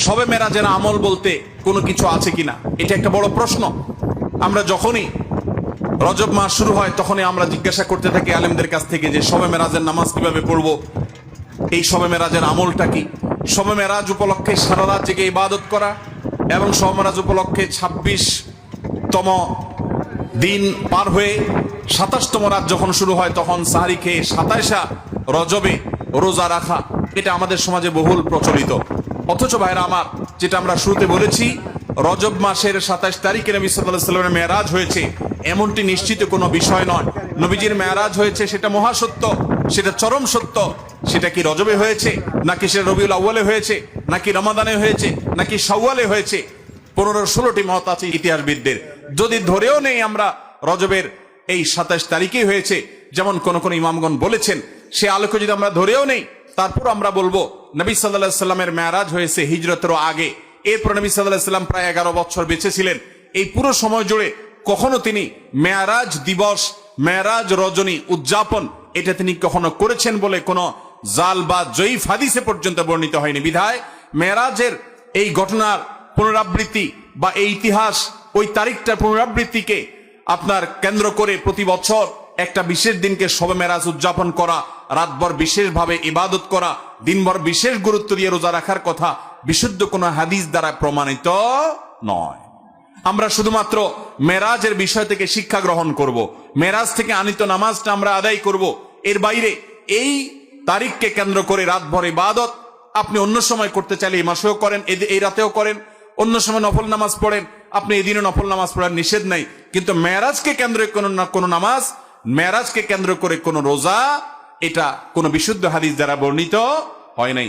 শবে মেরাজের আমল বলতে কোনো কিছু আছে কিনা, এটা একটা বড় প্রশ্ন। আমরা যখনই রজব মাস শুরু হয় তখনই আমরা জিজ্ঞাসা করতে থাকি আলেমদের কাছ থেকে যে শবে মেরাজের নামাজ কিভাবে পড়বো, এই শবে মেরাজের আমলটা কি। শবে মেরাজ উপলক্ষে সারা রাত জেগে ইবাদত করা এবং শবে মেরাজ উপলক্ষে 26তম দিন পার হয়ে 27তম রাত যখন শুরু হয় তখন সাহারি খেয়ে 27 রজবে রোজা রাখা, এটা আমাদের সমাজে বহুল প্রচলিত। অথচ ভাইরা আমার, যেটা আমরা শুরুতে বলেছি, রজব মাসের 27 তারিখে নবী সাল্লাল্লাহু আলাইহি ওয়াসাল্লামের মেরাজ হয়েছে এমনটি নিশ্চিত কোনো বিষয় নয়। নবীজির মেরাজ হয়েছে সেটা মহাসত্য, সেটা চরম সত্য। সেটা কি রজবে হয়েছে, নাকি সেটা রবিউল আউয়ালে হয়েছে, নাকি রমাদানে হয়েছে, নাকি শাওয়ালে হয়েছে, 15-16টি মত আছে ইতিহাসবিদদের। যদি ধরেও নেই আমরা রজবের এই 27 তারিখেই হয়েছে, যেমন কোন কোন ইমামগণ বলেছেন, সে আলোকে যদি আমরা ধরেও নেই, তারপর আমরা বলবো নবী সাল্লাল্লাহু আলাইহি ওয়াসাল্লামের মেরাজ হয়েছে হিজরতেরও আগে। এরপর নবী সাল্লাল্লাহু আলাইহি ওয়াসাল্লাম প্রায় 11 বছর বেঁচে ছিলেন। এই পুরো সময় জুড়ে কখনো তিনি মেরাজ দিবস, মেরাজ রজনী উদযাপন এটা তিনি কখনো করেছেন বলে কোনো জাল বা জয়ীফ হাদিসে পর্যন্ত বর্ণিত হয়নি। বিধায় মেরাজের এই ঘটনার পুনরাবৃত্তি বা এই ইতিহাস, ওই তারিখটার পুনরাবৃত্তিকে আপনার কেন্দ্র করে প্রতি বছর একটা বিশেষ দিনকে শবে মেরাজ উদযাপন করা, রাতভর বিশেষভাবে ইবাদত করা, দিনভর বিশেষ গুরুত্ব দিয়ে রোজা রাখার কথা বিশুদ্ধ কোনো হাদিস দ্বারা প্রমাণিত নয়। আমরা শুধুমাত্র মেরাজের বিষয় থেকে শিক্ষা গ্রহণ করব, মেরাজ থেকে আনিত নামাজটা আমরা আদায় করব। এর বাইরে এই তারিখকে কেন্দ্র করে রাতভর ইবাদত আপনি অন্য সময় করতে চাইলে এই মাসেও করেন, এই রাতেও করেন, অন্য সময় নফল নামাজ পড়েন, আপনি এদিনও নফল নামাজ পড়ার নিষেধ নাই। কিন্তু মেরাজকে কেন্দ্র করে কোনো নামাজ, মেরাজকে কেন্দ্র করে কোনো রোজা, এটা কোনো বিশুদ্ধ হাদিস দ্বারা বর্ণিত হয় নাই।